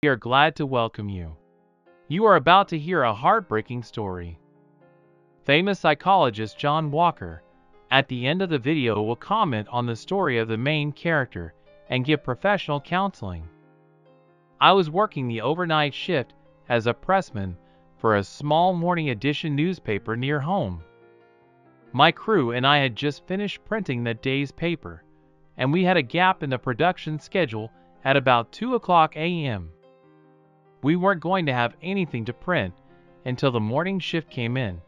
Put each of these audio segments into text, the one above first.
We are glad to welcome you. You are about to hear a heartbreaking story. Famous psychologist John Walker, at the end of the video, will comment on the story of the main character and give professional counseling. I was working the overnight shift as a pressman for a small morning edition newspaper near home. My crew and I had just finished printing that day's paper, and we had a gap in the production schedule at about 2:00 a.m. We weren't going to have anything to print until the morning shift came in.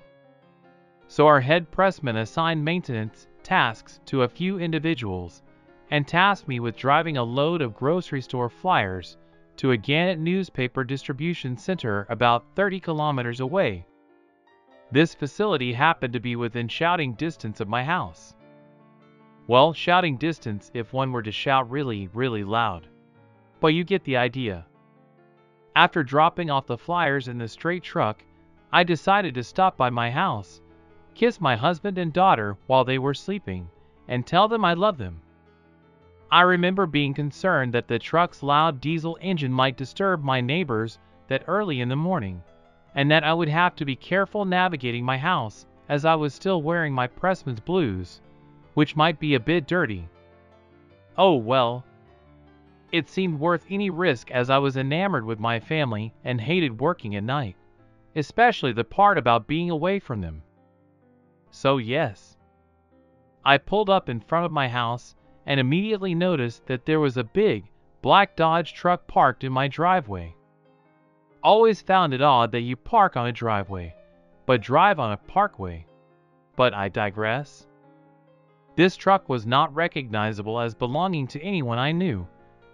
So our head pressman assigned maintenance tasks to a few individuals and tasked me with driving a load of grocery store flyers to a Gannett newspaper distribution center about 30 kilometers away. This facility happened to be within shouting distance of my house. Well, shouting distance if one were to shout really, really loud. But you get the idea. After dropping off the flyers in the straight truck, I decided to stop by my house, kiss my husband and daughter while they were sleeping, and tell them I love them. I remember being concerned that the truck's loud diesel engine might disturb my neighbors that early in the morning, and that I would have to be careful navigating my house as I was still wearing my pressman's blues, which might be a bit dirty. Oh well. It seemed worth any risk as I was enamored with my family and hated working at night, especially the part about being away from them. So yes, I pulled up in front of my house and immediately noticed that there was a big, black Dodge truck parked in my driveway. Always found it odd that you park on a driveway, but drive on a parkway. But I digress. This truck was not recognizable as belonging to anyone I knew,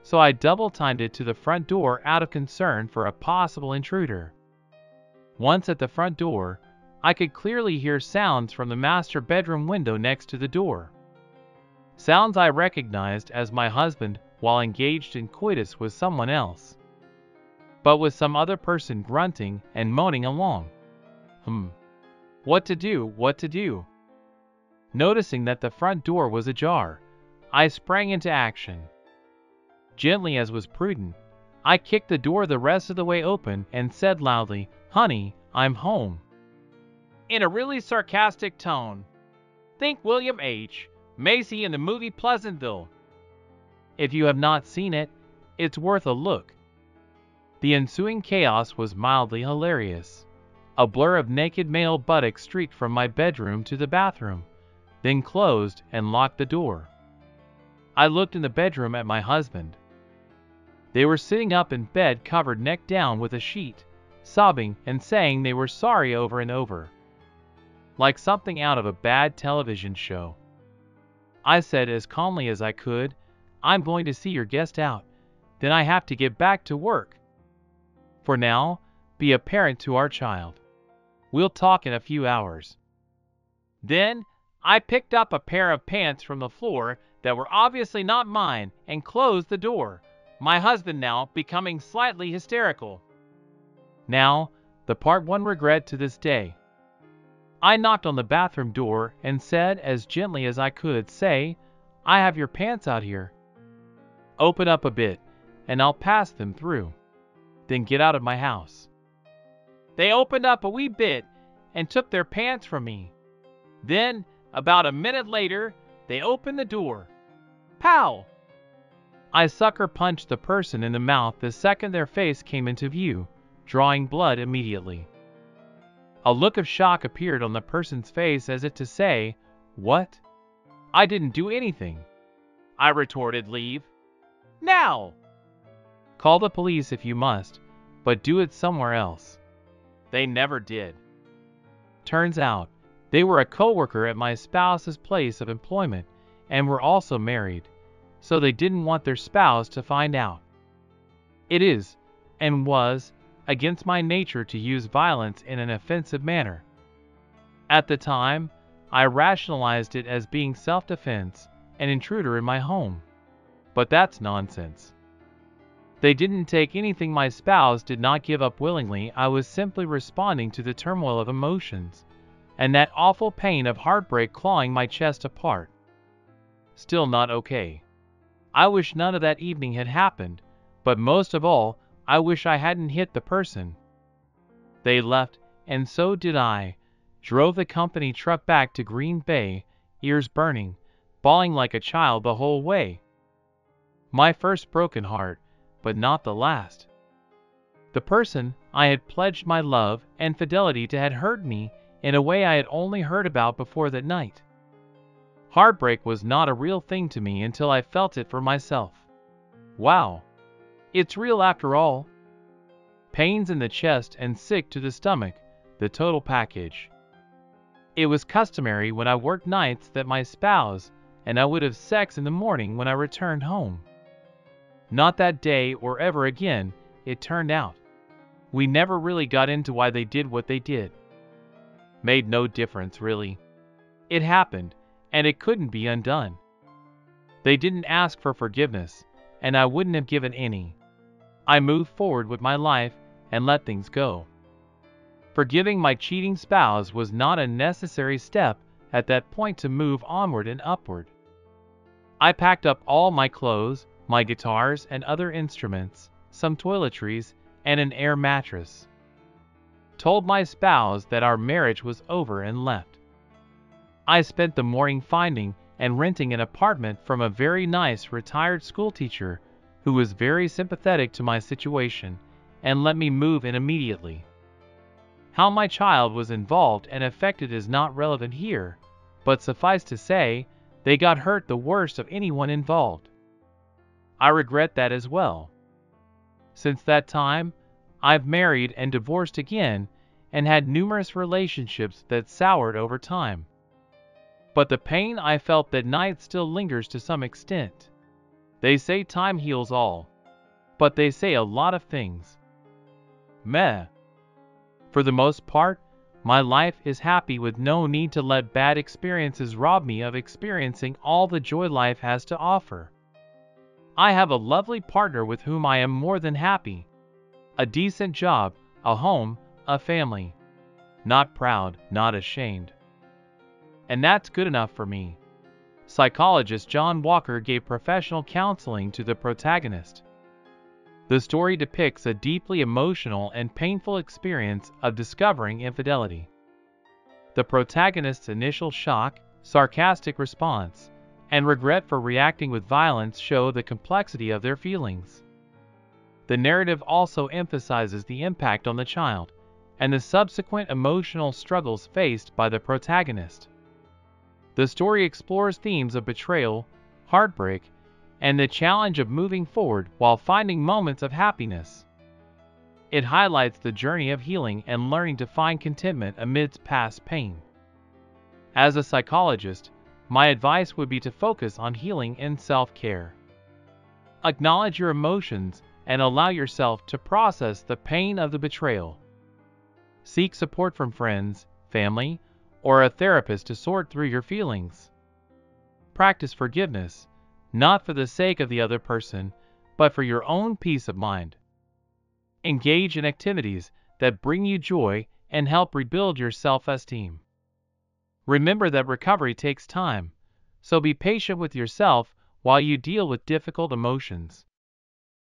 so I double-timed it to the front door out of concern for a possible intruder. Once at the front door, I could clearly hear sounds from the master bedroom window next to the door. Sounds I recognized as my husband while engaged in coitus with someone else, but with some other person grunting and moaning along. What to do? Noticing that the front door was ajar, I sprang into action. Gently as was prudent, I kicked the door the rest of the way open and said loudly, "Honey, I'm home," in a really sarcastic tone. Think William H. Macy in the movie Pleasantville. If you have not seen it, it's worth a look. The ensuing chaos was mildly hilarious. A blur of naked male buttocks streaked from my bedroom to the bathroom, then closed and locked the door. I looked in the bedroom at my husband. They were sitting up in bed covered neck down with a sheet, sobbing and saying they were sorry over and over, like something out of a bad television show. I said as calmly as I could, "I'm going to see your guest out, then I have to get back to work. For now, be a parent to our child. We'll talk in a few hours." Then, I picked up a pair of pants from the floor that were obviously not mine and closed the door, my husband now becoming slightly hysterical. Now, the part one regret to this day. I knocked on the bathroom door and said as gently as I could say, "I have your pants out here. Open up a bit, and I'll pass them through. Then get out of my house." They opened up a wee bit and took their pants from me. Then, about a minute later, they opened the door. Pow! I sucker punched the person in the mouth the second their face came into view, drawing blood immediately. A look of shock appeared on the person's face as if to say, "What? I didn't do anything." I retorted, "Leave now. Call the police if you must, but do it somewhere else." They never did. Turns out, they were a coworker at my spouse's place of employment and were also married, so they didn't want their spouse to find out. It is, and was, against my nature to use violence in an offensive manner. At the time, I rationalized it as being self-defense, an intruder in my home. But that's nonsense. They didn't take anything my spouse did not give up willingly. I was simply responding to the turmoil of emotions, and that awful pain of heartbreak clawing my chest apart. Still not okay. I wish none of that evening had happened, but most of all, I wish I hadn't hit the person. They left, and so did I. Drove the company truck back to Green Bay, ears burning, bawling like a child the whole way. My first broken heart, but not the last. The person I had pledged my love and fidelity to had hurt me in a way I had only heard about before that night. Heartbreak was not a real thing to me until I felt it for myself. Wow. It's real after all. Pains in the chest and sick to the stomach, the total package. It was customary when I worked nights that my spouse and I would have sex in the morning when I returned home. Not that day or ever again, it turned out. We never really got into why they did what they did. Made no difference, really. It happened, and it couldn't be undone. They didn't ask for forgiveness, and I wouldn't have given any. I moved forward with my life and let things go. Forgiving my cheating spouse was not a necessary step at that point to move onward and upward. I packed up all my clothes, my guitars and other instruments, some toiletries, and an air mattress. Told my spouse that our marriage was over and left. I spent the morning finding and renting an apartment from a very nice retired schoolteacher who was very sympathetic to my situation and let me move in immediately. How my child was involved and affected is not relevant here, but suffice to say, they got hurt the worst of anyone involved. I regret that as well. Since that time, I've married and divorced again and had numerous relationships that soured over time. But the pain I felt that night still lingers to some extent. They say time heals all, but they say a lot of things. Meh. For the most part, my life is happy with no need to let bad experiences rob me of experiencing all the joy life has to offer. I have a lovely partner with whom I am more than happy. A decent job, a home, a family. Not proud, not ashamed. And that's good enough for me. Psychologist John Walker gave professional counseling to the protagonist. The story depicts a deeply emotional and painful experience of discovering infidelity. The protagonist's initial shock, sarcastic response, and regret for reacting with violence show the complexity of their feelings. The narrative also emphasizes the impact on the child and the subsequent emotional struggles faced by the protagonist. The story explores themes of betrayal, heartbreak, and the challenge of moving forward while finding moments of happiness. It highlights the journey of healing and learning to find contentment amidst past pain. As a psychologist, my advice would be to focus on healing and self-care. Acknowledge your emotions and allow yourself to process the pain of the betrayal. Seek support from friends, family, or a therapist to sort through your feelings. Practice forgiveness, not for the sake of the other person, but for your own peace of mind. Engage in activities that bring you joy and help rebuild your self-esteem. Remember that recovery takes time, so be patient with yourself while you deal with difficult emotions.